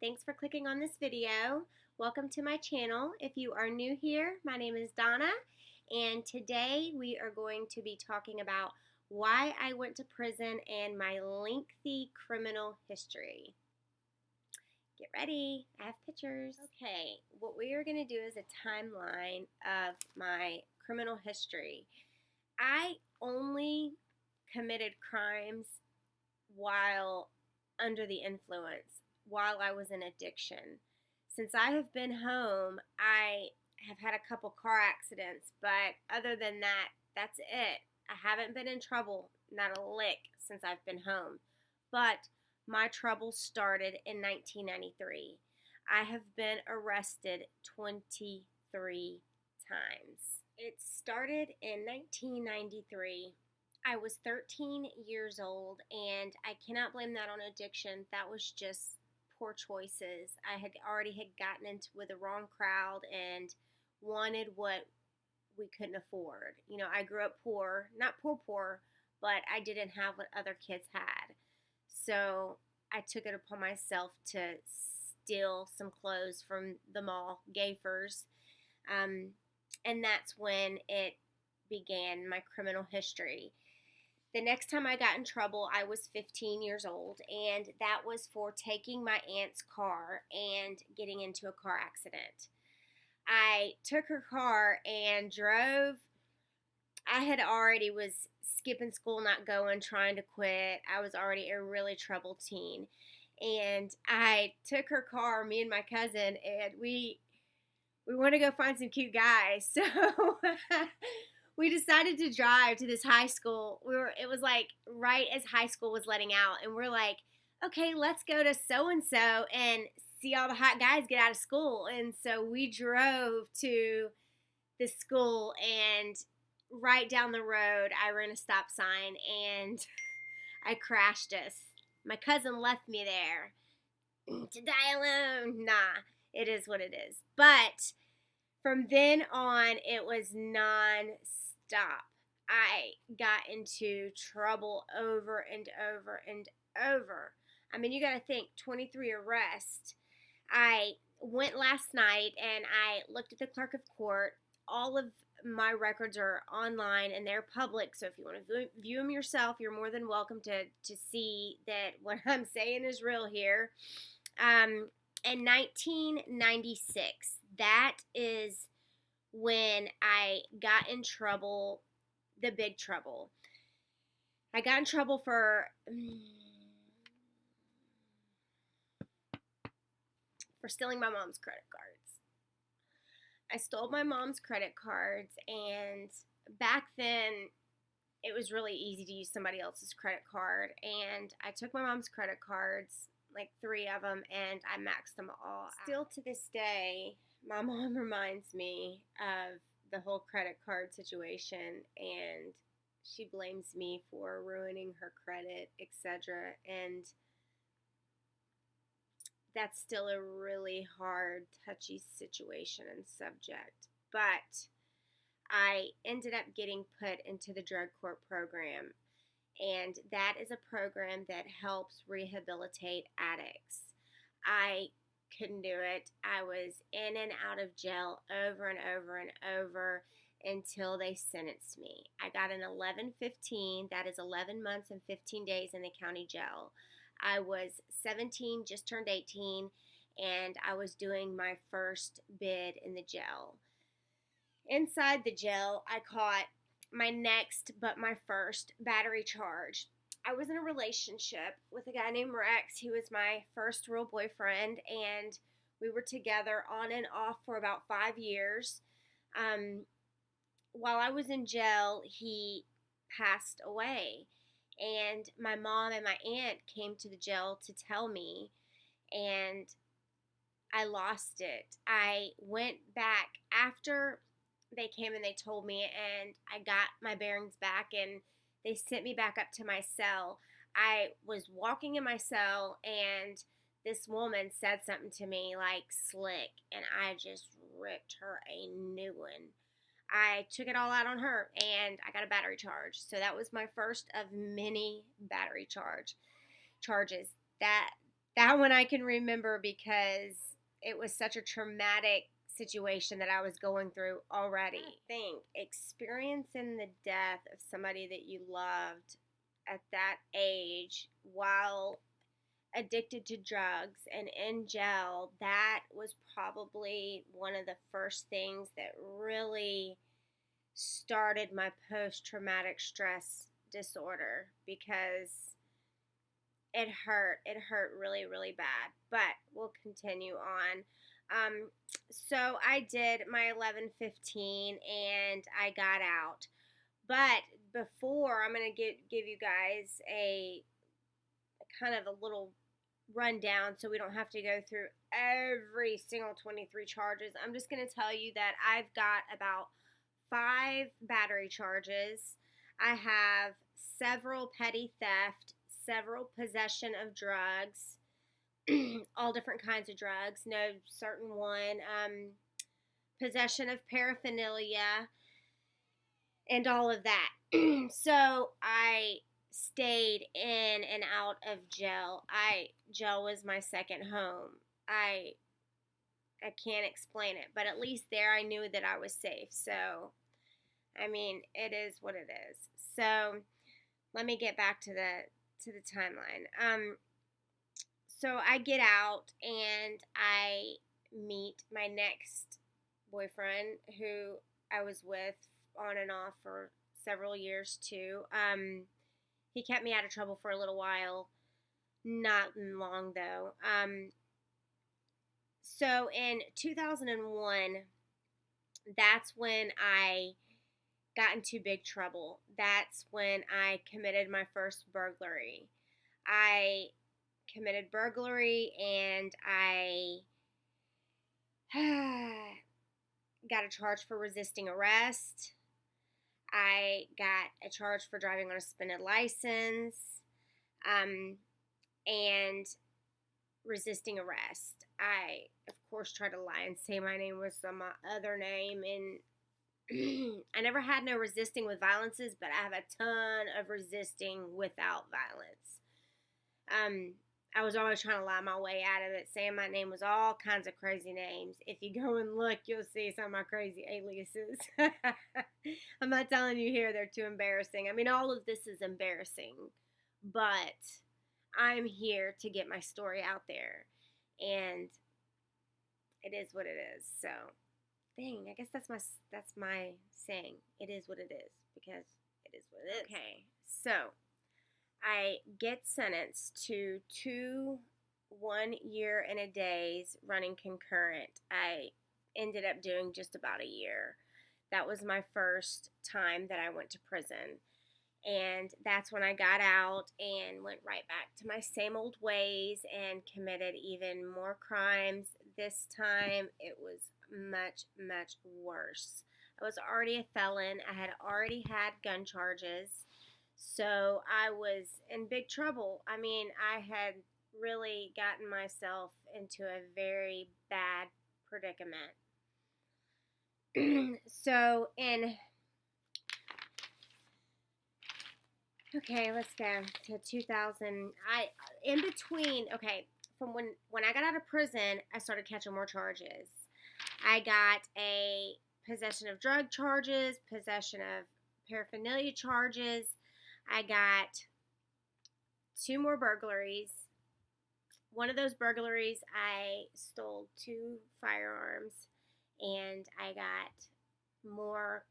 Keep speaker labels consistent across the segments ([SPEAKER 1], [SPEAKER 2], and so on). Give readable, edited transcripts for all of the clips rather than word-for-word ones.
[SPEAKER 1] Thanks for clicking on this video. Welcome to my channel. If you are new here, my name is Donna, and today we are going to be talking about why I went to prison and my lengthy criminal history. Get ready, I have pictures. Okay, what we are going to do is a timeline of my criminal history. I only committed crimes while under the influence, while I was in addiction. Since I have been home, I have had a couple car accidents, but other than that, that's it. I haven't been in trouble, not a lick, since I've been home. But my trouble started in 1993. I have been arrested 23 times. It started in 1993. I was 13 years old, and I cannot blame that on addiction. That was just poor choices. I had already gotten into with the wrong crowd and wanted what we couldn't afford. You know, I grew up poor, not poor, but I didn't have what other kids had. So I took it upon myself to steal some clothes from the mall, Gafers, and that's when it began, my criminal history. The next time I got in trouble, I was 15 years old, and that was for taking my aunt's car and getting into a car accident. I took her car and drove. I had already was skipping school, not going, trying to quit. I was already a really troubled teen. And I took her car, me and my cousin, and we want to go find some cute guys. So we decided to drive to this high school. It was like right as high school was letting out, and we're like, okay, let's go to so-and-so and see all the hot guys get out of school. And so we drove to the school, and right down the road, I ran a stop sign, and I crashed us. My cousin left me there to die alone. Nah, it is what it is. But from then on, it was non-stop. I got into trouble over and over and over. I mean, you got to think, 23 arrests. I went last night and I looked at the clerk of court. All of my records are online and they're public, so if you want to view them yourself, you're more than welcome to see that what I'm saying is real here. In 1996, that is when I got in trouble, the big trouble. I got in trouble for stealing my mom's credit cards. I stole my mom's credit cards, and back then it was really easy to use somebody else's credit card, and I took my mom's credit cards, like 3 of them, and I maxed them all out. Still to this day, my mom reminds me of the whole credit card situation, and she blames me for ruining her credit, etc. And that's still a really hard, touchy situation and subject. But I ended up getting put into the drug court program, and that is a program that helps rehabilitate addicts. I couldn't do it. I was in and out of jail over and over and over until they sentenced me. I got an 11-15, that is 11 months and 15 days in the county jail. I was 17, just turned 18, and I was doing my first bid in the jail. Inside the jail, I caught my next, but my first battery charge. I was in a relationship with a guy named Rex. He was my first real boyfriend, and we were together on and off for about 5 years. While I was in jail, he passed away, and my mom and my aunt came to the jail to tell me, and I lost it. I went back after they came and they told me, and I got my bearings back, and they sent me back up to my cell. I was walking in my cell, and this woman said something to me like slick, and I just ripped her a new one. I took it all out on her, and I got a battery charge. So that was my first of many battery charges. That That one I can remember because it was such a traumatic situation that I was going through already. I think experiencing the death of somebody that you loved at that age while addicted to drugs and in jail, that was probably one of the first things that really started my post traumatic stress disorder, because it hurt. It hurt really, really bad. But we'll continue on. So I did my 11-15 and I got out. But before, I'm going to give you guys a kind of a little rundown so we don't have to go through every single 23 charges. I'm just going to tell you that I've got about 5 battery charges. I have several petty theft, several possession of drugs, all different kinds of drugs, no certain one, possession of paraphernalia, and all of that. So I stayed in and out of jail. Jail was my second home. I can't explain it, but at least there I knew that I was safe. So, I mean, it is what it is. So, let me get back to the timeline. So I get out and I meet my next boyfriend, who I was with on and off for several years too. He kept me out of trouble for a little while, not long though. So in 2001, that's when I got into big trouble. That's when I committed my first burglary. I committed burglary and I got a charge for resisting arrest. I got a charge for driving on a suspended license, and resisting arrest. I, of course, tried to lie and say my name was some other name, and I never had no resisting with violences, but I have a ton of resisting without violence. I was always trying to lie my way out of it, saying my name was all kinds of crazy names. If you go and look, you'll see some of my crazy aliases. I'm not telling you here they're too embarrassing. I mean, all of this is embarrassing, but I'm here to get my story out there, and it is what it is. So, dang, I guess that's my saying. It is what it is, because it is what it is. Okay, so I get sentenced to 2 1-year and a days running concurrent. I ended up doing just about a year. That was my first time that I went to prison. And that's when I got out and went right back to my same old ways and committed even more crimes. This time it was much, much worse. I was already a felon. I had already had gun charges. So I was in big trouble. I mean, I had really gotten myself into a very bad predicament. So okay, let's go to 2000. In between, okay, from when I got out of prison, I started catching more charges. I got a possession of drug charges, possession of paraphernalia charges. I got 2 more burglaries. One of those burglaries, I stole 2 firearms, and I got more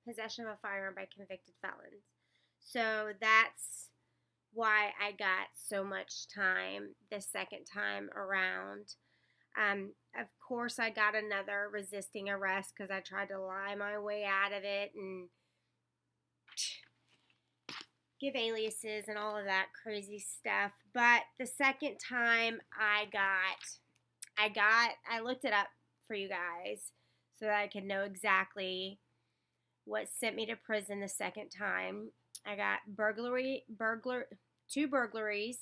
[SPEAKER 1] possession of a firearm by convicted felons. So that's why I got so much time the second time around. Of course, I got another resisting arrest because I tried to lie my way out of it and give aliases and all of that crazy stuff. But the second time I looked it up for you guys so that I could know exactly what sent me to prison the second time. I got 2 burglaries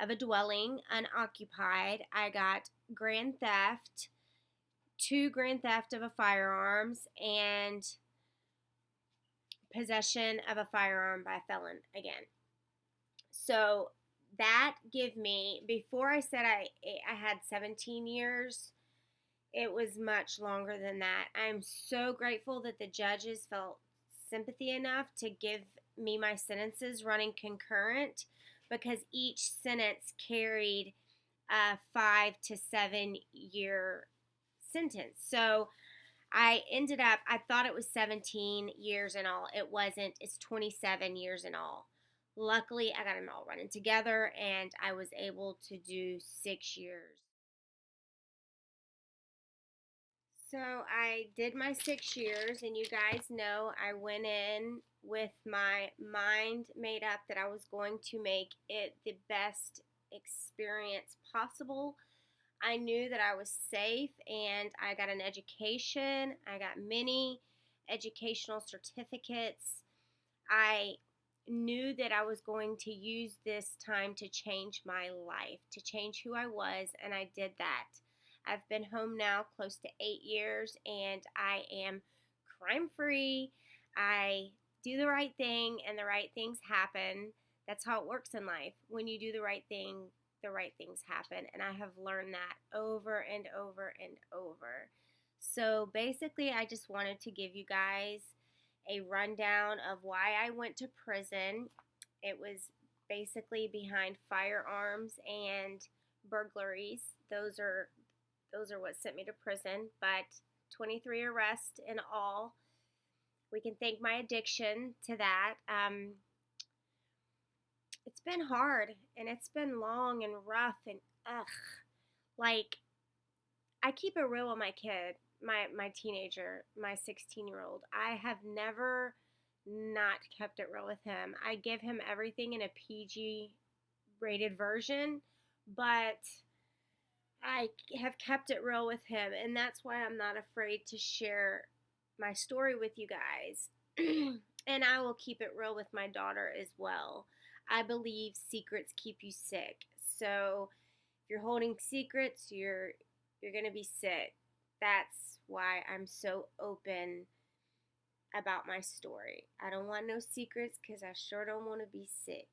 [SPEAKER 1] of a dwelling unoccupied. I got grand theft, 2 grand theft of a firearms, and possession of a firearm by a felon again. So that give me, before I said I had 17 years, it was much longer than that. I'm so grateful that the judges felt sympathy enough to give me my sentences running concurrent, because each sentence carried a 5 to 7 year sentence. So I ended up, I thought it was 17 years in all. It wasn't. It's 27 years in all. Luckily, I got them all running together and I was able to do 6 years. So I did my 6 years, and you guys know I went in with my mind made up that I was going to make it the best experience possible. I knew that I was safe, and I got an education. I got many educational certificates. I knew that I was going to use this time to change my life, to change who I was, and I did that. I've been home now close to 8 years, and I am crime free. I do the right thing, and the right things happen. That's how it works in life. When you do the right thing, the right things happen. And I have learned that over and over and over. So basically, I just wanted to give you guys a rundown of why I went to prison. It was basically behind firearms and burglaries. Those are what sent me to prison, but 23 arrests in all. We can thank my addiction to that. It's been hard, and it's been long and rough, and ugh. Like, I keep it real with my kid, my teenager, my 16-year-old. I have never not kept it real with him. I give him everything in a PG rated version, but I have kept it real with him, and that's why I'm not afraid to share my story with you guys. And I will keep it real with my daughter as well. I believe secrets keep you sick. So if you're holding secrets, you're going to be sick. That's why I'm so open about my story. I don't want no secrets, cuz I sure don't want to be sick.